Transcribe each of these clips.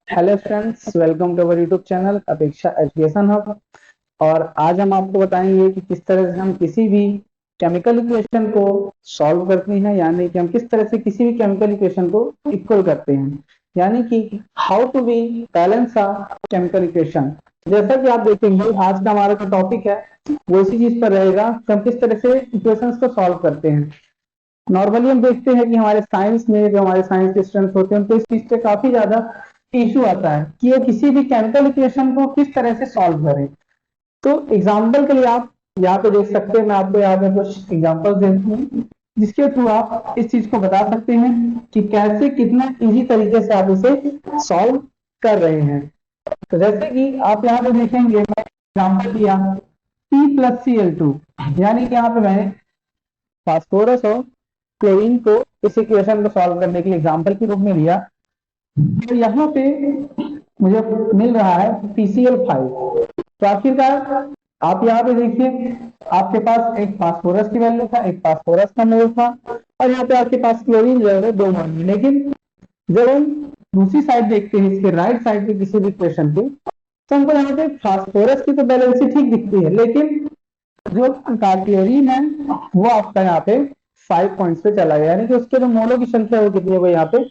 Hello friends, welcome to our YouTube channel Apeksha education hub. और आज हम आपको बताएंगे कि किस तरह से हम किसी भी केमिकल इक्वेशन को सॉल्व करते हैं, यानी कि हम किस तरह से किसी भी केमिकल इक्वेशन को इक्वल करते हैं, यानी कि how to be balance a chemical equation. जैसा कि आप देखेंगे आज का हमारा जो टॉपिक है वो इसी चीज पर रहेगा कि हम किस तरह से इक्वेशंस को सॉल्व करते हैं। नॉर्मली हम देखते हैं कि हमारे साइंस में जो हमारे साइंस के स्टूडेंट्स होते हैं उनको इस चीज से काफी ज्यादा इशू आता है कि वो किसी भी केमिकल इक्वेशन को किस तरह से सॉल्व करें। तो एग्जाम्पल के लिए आप यहाँ पे देख सकते हैं, मैं आपको यहाँ पे कुछ एग्जाम्पल देती हूँ जिसके थ्रू आप इस चीज को बता सकते हैं कि कैसे कितना इजी तरीके से आप इसे सॉल्व कर रहे हैं। तो जैसे कि आप यहाँ पे देखेंगे, मैं एग्जाम्पल दिया P+Cl2, यानी कि यहाँ पे मैंने फास्फोरस और क्लोरीन को इस इक्वेशन को सॉल्व करने के लिए एग्जाम्पल के रूप में लिया। तो यहाँ पे मुझे मिल रहा है PCl5। तो आखिरकार आप यहाँ पे देखिए, आपके पास एक फास्फोरस की वैल्यू था, एक फास्फोरस का मोल था, और यहाँ पे आपके पास क्लोरीन जो है 2 मोल। लेकिन जब हम दूसरी साइड देखते हैं, इसके राइट साइड पे किसी भी इक्वेशन पे, तो हमको यहाँ पे फास्फोरस की तो बैलेंस ठीक दिखती है, लेकिन जो क्लोरीन है वो आपका यहाँ पे 5 पॉइंट्स पे चला गया, यानी कि उसके जो मोलों की संख्या वो कितनी है, वो यहाँ पे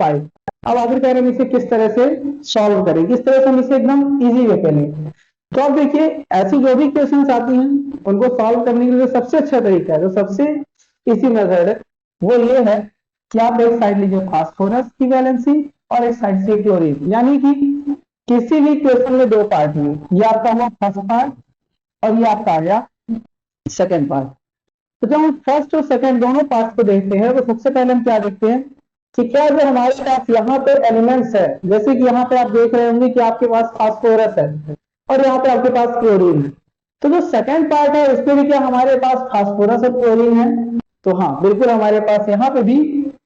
5। अब आखिरकार हम इसे किस तरह से सॉल्व करें, किस तरह से हम इसे एकदम इजी वे पे लें। तो आप देखिए, ऐसी जो भी क्वेश्चंस आती हैं उनको सॉल्व करने के लिए सबसे अच्छा तरीका है, जो सबसे इजी मेथड है, वो ये है कि आप एक साइड लीजिए फास्फोरस की वैलेंसी और एक साइड से क्लोरीन, यानी कि किसी भी क्वेश्चन में 2 पार्ट में, ये आपका हुआ फर्स्ट पार्ट और ये आपका आ गया सेकेंड पार्ट। तो जब हम फर्स्ट और सेकंड दोनों पार्ट को देखते हैं तो सबसे पहले हम क्या देखते हैं कि क्या जो हमारे पास यहाँ पे एलिमेंट्स है, जैसे कि यहाँ पे आप देख रहे होंगे कि आपके पास फास्फोरस है और यहाँ पे आपके पास क्लोरीन है। तो जो सेकंड पार्ट है उसमें भी क्या हमारे पास फास्फोरस और क्लोरीन है? तो हाँ, बिल्कुल हमारे पास यहाँ पे भी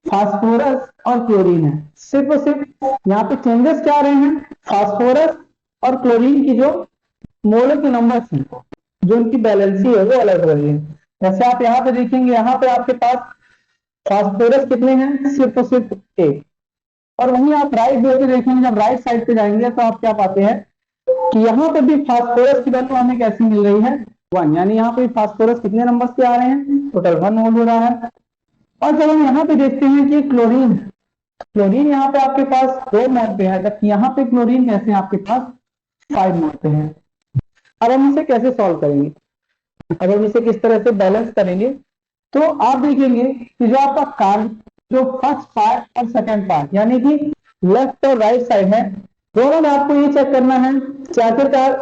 फास्फोरस और क्लोरीन है। सिर्फ और सिर्फ यहाँ पे चेंजेस क्या आ रहे हैं, फास्फोरस और क्लोरीन की जो मोलर के नंबर हैं, जो उनकी बैलेंसी है वो अलग हो रही है। जैसे आप यहाँ पे देखेंगे, यहाँ पे आपके पास फास्फोरस कितने हैं, सिर्फ और सिर्फ 1। और वहीं आप राइट वे पे देखेंगे, जब राइट साइड पे जाएंगे तो आप क्या पाते हैं कि यहाँ पे भी फास्फोरस की वैल्यू हमें कैसी मिल रही है, 1। यानी यहाँ पे फास्फोरस कितने नंबर से आ रहे हैं, टोटल 1 मोल हो रहा है। और जब हम यहाँ पे देखते हैं कि क्लोरीन, क्लोरीन यहाँ पे आपके पास 2 मोल पे है, जबकि यहाँ पे क्लोरीन कैसे आपके पास 5 मोल पे है। अब हम इसे कैसे सॉल्व करेंगे, अगर हम इसे किस तरह से बैलेंस करेंगे, तो आप देखेंगे कि जो आपका कार्ब, जो फर्स्ट पार्ट और सेकंड पार्ट, यानी कि लेफ्ट और राइट साइड है, दोनों में आपको ये चेक करना है कि आखिरकार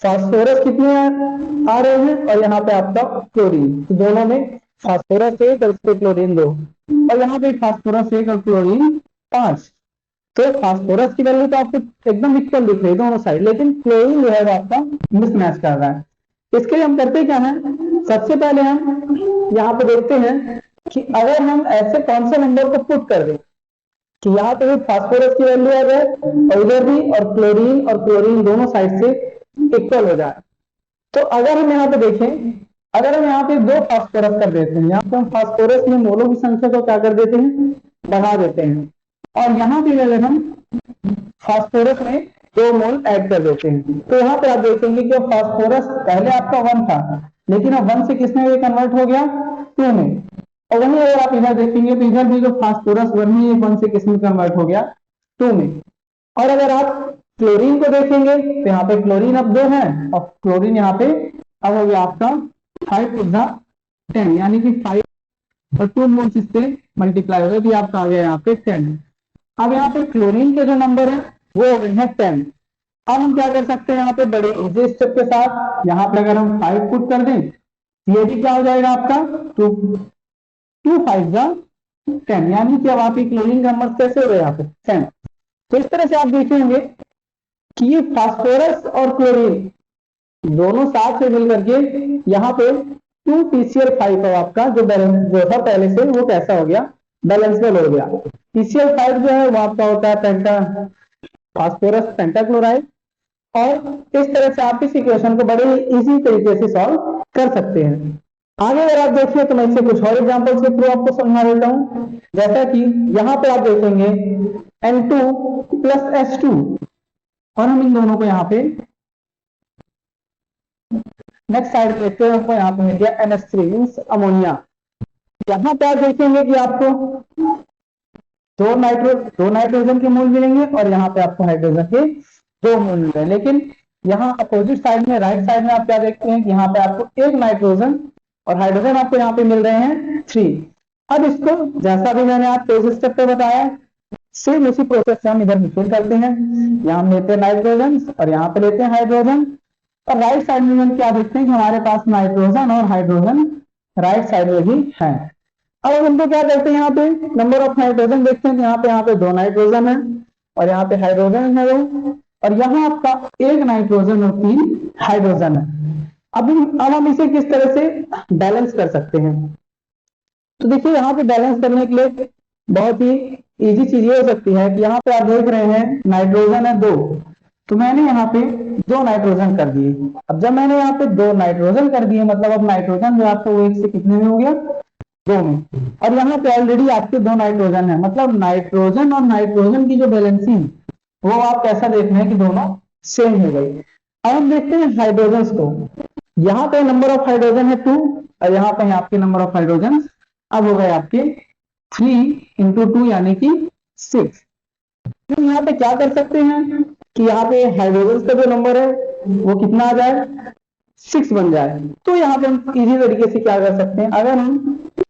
फास्फोरस कितने आ रहे हैं और यहाँ पे आपका क्लोरीन, तो दोनों में फास्फोरस 1 और उसके क्लोरीन 2, और यहाँ पे फास्फोरस 1 और क्लोरीन 5। तो फास्फोरस की वैल्यू तो आपको एकदम इक्वल दिख रही है दोनों साइड, लेकिन क्लोरीन जो है वो आपका मिसमैच कर रहा है। इसके लिए हम करते क्या है, सबसे पहले हम यहाँ पे देखते हैं कि अगर हम ऐसे कौन से नंबर को पुट कर दें कि यहाँ पे भी फास्फोरस की वैल्यू आ जाए और इधर भी, और क्लोरीन दोनों साइड से इक्वल हो जाए। तो अगर हम यहाँ पे देखें, अगर हम यहाँ पे 2 फास्फोरस कर देते हैं, यहाँ पे हम फास्फोरस में मोलों की संख्या को क्या कर देते हैं, बढ़ा देते हैं, और यहाँ पे अगर हम फास्फोरस में 2 मोल ऐड कर देते हैं, तो यहाँ पे आप देखेंगे कि फास्फोरस पहले आपका 1 था, लेकिन अब 1 से किसमें कन्वर्ट हो गया, 2 में। और वहीं अगर आप इधर देखेंगे तो इधर भी जो फास्फोरस 1 ही 1 से किसमें कन्वर्ट हो गया, 2 में। और अगर आप क्लोरीन को देखेंगे तो यहाँ पे क्लोरीन अब 2 है, और क्लोरीन यहाँ पे अब हो गया आपका 5 टू द 10, यानी कि 5 और 2 मोल्स इससे मल्टीप्लाई हो गया, भी आपका आ गया यहाँ पे 10। अब यहाँ पे क्लोरीन के जो नंबर है वो हो गए हैं 10। अब हम क्या कर सकते हैं, यहाँ पे बड़े इजी स्टेप के साथ यहाँ पे अगर हम 5 पुट कर दें, ये भी क्या हो जाएगा आपका 2, 2 5 जा 10, यानी कि अब आपकी क्लोरीन नंबर कैसे हो गए यहाँ पे 10। तो इस तरह से आप देखेंगे कि ये फास्फोरस और क्लोरीन दोनों साथ में मिल करके यहाँ पे 2 PCl5 है आपका, जो बैलेंस जो था पहले से वो कैसा हो गया, बैलेंसेबल हो गया। PCl5 जो है वो आपका होता है पेंटा फास्फोरस पेंटाक्लोराइड। और इस तरह से आप इस इक्वेशन को बड़े इजी तरीके से सॉल्व कर सकते हैं। आगे अगर आप देखिए तो मैं इससे कुछ और एग्जांपल के थ्रू आपको समझा देता हूं। जैसा कि यहाँ पे आप देखेंगे N2 प्लस H2 और हम इन दोनों को यहाँ पे नेक्स्ट साइड देखते हैं, आपको यहाँ पे मिल गया NH3 मीन्स अमोनिया। यहाँ पे आप देखेंगे कि आपको दो नाइट्रोजन के मोल मिलेंगे और यहाँ पे आपको हाइड्रोजन के दो मोल मिल रहे हैं। लेकिन यहाँ अपोजिट साइड में, राइट साइड में आप क्या देखते हैं कि यहाँ पे आपको एक नाइट्रोजन और हाइड्रोजन आपको यहाँ पे मिल रहे हैं 3। अब इसको जैसा भी मैंने आप पेज स्टेप पे बताया, सेम उसी प्रोसेस से हम इधर मिक्स करते हैं। यहाँ हम लेते हैं नाइट्रोजन और यहाँ पे लेते हैं हाइड्रोजन, और राइट साइड में हम क्या देखते हैं कि हमारे पास नाइट्रोजन और हाइड्रोजन राइट साइड में भी है। अब हम इनको क्या करते हैं, यहाँ पे नंबर ऑफ नाइट्रोजन देखते हैं, यहाँ पे दो नाइट्रोजन है और यहाँ पे हाइड्रोजन है दो, और यहाँ आपका एक नाइट्रोजन और 3 हाइड्रोजन है। अब हम इसे किस तरह से बैलेंस कर सकते हैं? तो देखिए यहाँ पे बैलेंस करने के लिए बहुत ही इजी चीज ये हो सकती है कि यहाँ पे आप देख रहे हैं नाइट्रोजन है 2, तो मैंने यहाँ पे 2 नाइट्रोजन कर दिए। अब जब मैंने यहाँ पे 2 नाइट्रोजन कर दिए, मतलब अब नाइट्रोजन जो आपका वो 1 से कितने में हो गया, 2 में, और यहाँ पे ऑलरेडी आपके 2 नाइट्रोजन है, मतलब नाइट्रोजन और नाइट्रोजन की जो बैलेंसिंग वो आप कैसा देख रहे हैं कि दोनों सेम हो गई। अब हम देखते हैं हाइड्रोजन को। यहाँ पे नंबर ऑफ हाइड्रोजन है 2 और यहाँ पे आपके नंबर ऑफ हाइड्रोजन अब हो गए आपके 3 इंटू 2 यानी कि 6। तो यहाँ पे क्या कर सकते हैं कि यहाँ पे हाइड्रोजन का जो नंबर है वो कितना आ जाए, 6 बन जाए। तो यहाँ पे हम इजी तरीके से क्या कर सकते हैं, अगर हम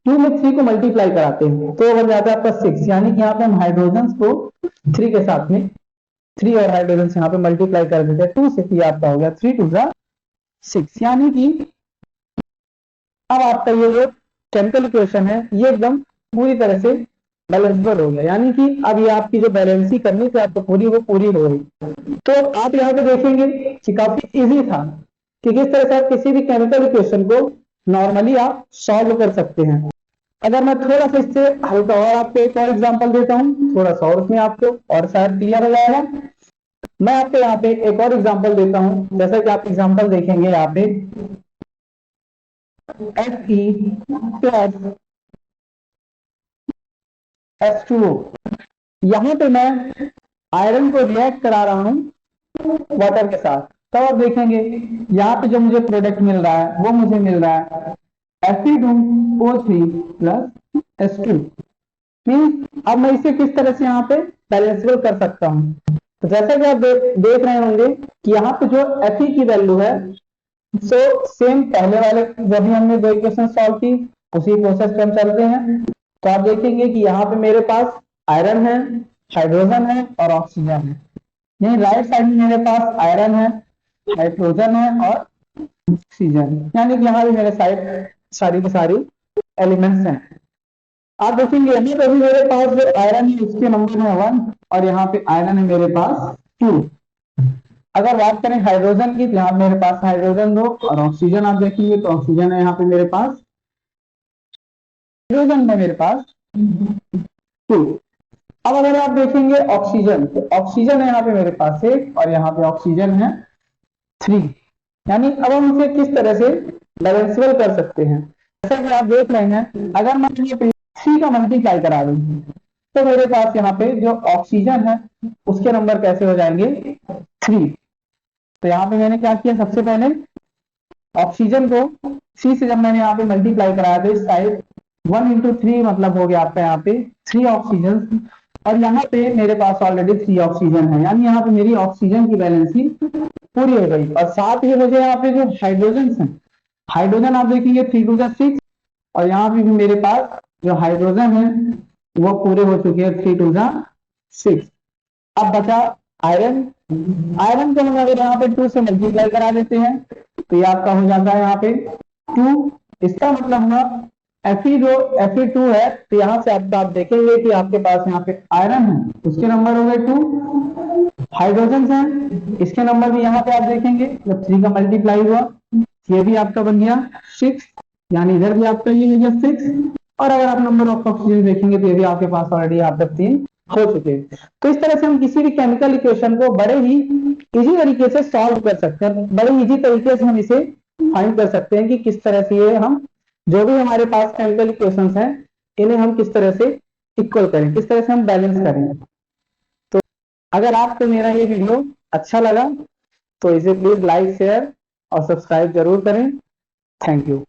2 में 3 को मल्टीप्लाई कराते हैं तो बन जाता है आपका 6, यानी कि यहाँ पे हम हाइड्रोजन को 3 के साथ में 3 और हाइड्रोजन से यहाँ पे मल्टीप्लाई कर देते हैं 2 से, तो आपका हो गया 3 2 जा 6, यानी कि अब आपका ये जो केमिकल इक्वेशन है ये एकदम पूरी तरह से बैलेंसबल हो गया, यानी कि अब ये आपकी जो बैलेंसिंग करनी थी आपको पूरी वो पूरी हो गई। तो आप यहाँ पे देखेंगे कि काफी इजी था कि किस तरह से आप किसी भी केमिकल इक्वेशन को नॉर्मली आप सॉल्व कर सकते हैं। अगर मैं थोड़ा सा इससे हल्का और आपको एक और एग्जांपल देता हूँ, थोड़ा सा और उसमें आपको और शायद क्लियर हो जाएगा। मैं आपको यहाँ पे एक और एग्जांपल देता हूँ, जैसा कि आप एग्जांपल देखेंगे यहाँ पे Fe प्लस H2O, यहाँ पे मैं आयरन को रिएक्ट करा रहा हूँ वाटर के साथ, तो आप देखेंगे यहाँ पे जो मुझे प्रोडक्ट मिल रहा है वो मुझे मिल रहा है Fe2O3 प्लस H2। मीन्स अब मैं इसे किस तरह से यहाँ पे बैलेंसेबल कर सकता हूँ। तो जैसा कि आप देख रहे होंगे कि यहाँ पे जो Fe की वैल्यू है सो सेम पहले वाले जब भी हमने 2 इक्वेशन सॉल्व की उसी प्रोसेस पे हम चलते हैं। तो आप देखेंगे कि यहाँ पे मेरे पास आयरन है, हाइड्रोजन है और ऑक्सीजन है। नहीं, राइट साइड में मेरे पास आयरन है, हाइड्रोजन है और ऑक्सीजन, यानी कि यहाँ भी मेरे साइड सारी की सारी एलिमेंट्स हैं। आप देखेंगे यहाँ पे भी मेरे पास जो आयरन है उसके नंबर है 1 और यहाँ पे आयरन है मेरे पास 2। अगर बात करें हाइड्रोजन की तो यहाँ मेरे पास हाइड्रोजन 2 और ऑक्सीजन आप देखेंगे तो ऑक्सीजन है यहाँ पे मेरे पास, हाइड्रोजन है मेरे पास 2। अब अगर आप देखेंगे ऑक्सीजन, तो ऑक्सीजन है यहाँ पे मेरे पास 1 और यहाँ पे ऑक्सीजन है 3, यानी अब हम इसे किस तरह से बैलेंसेबल कर सकते हैं। जैसा कि आप देख रहे हैं अगर मैं 3 का मल्टीप्लाई करा दूं तो मेरे पास यहाँ पे जो ऑक्सीजन है उसके नंबर कैसे हो जाएंगे 3। तो यहाँ पे मैंने क्या किया, सबसे पहले ऑक्सीजन को 3 से जब मैंने यहाँ पे मल्टीप्लाई कराया तो इस साइड 1 इंटू 3 मतलब हो गया आपका यहाँ पे 3 ऑक्सीजन, और यहाँ पे मेरे पास ऑलरेडी 3 ऑक्सीजन है, यानी यहाँ पे मेरी ऑक्सीजन की बैलेंसिंग पूरी हो गई। और साथ ही मुझे यहाँ पे जो हाइड्रोजन है, हाइड्रोजन आप देखेंगे 3 2 6 और यहाँ पे भी मेरे पास जो हाइड्रोजन है वो पूरे हो चुके हैं 3 2 6। अब बचा आयरन, आयरन को हम अगर यहाँ पे 2 से मल्टीप्लाई करा देते हैं तो ये आपका हो जाता है यहाँ पे 2। इसका मतलब हुआ Fe जो Fe2 है तो यहाँ से आप देखेंगे कि आपके पास यहाँ पे आयरन है उसके नंबर हो गए 2, हाइड्रोजन है इसके नंबर भी यहाँ पे आप देखेंगे जब 3 का मल्टीप्लाई हुआ ये भी आपका बन गया 6, यानी इधर भी आपका ये हो गया 6, और अगर आप नंबर ऑफ ऑक्सीजन देखेंगे तो ये भी आपके पास ऑलरेडी आप तक 3 हो चुके हैं। तो इस तरह से हम किसी भी केमिकल इक्वेशन को बड़े ही इजी तरीके से सॉल्व कर सकते हैं, बड़े इजी तरीके से हम इसे फाइंड कर सकते हैं कि किस तरह से ये हम जो भी हमारे पास केमिकल इक्वेशंस हैं, इन्हें हम किस तरह से इक्वल करें, किस तरह से हम बैलेंस करें। तो अगर आपको मेरा ये वीडियो अच्छा लगा तो इसे प्लीज लाइक, शेयर और सब्सक्राइब जरूर करें। Thank you.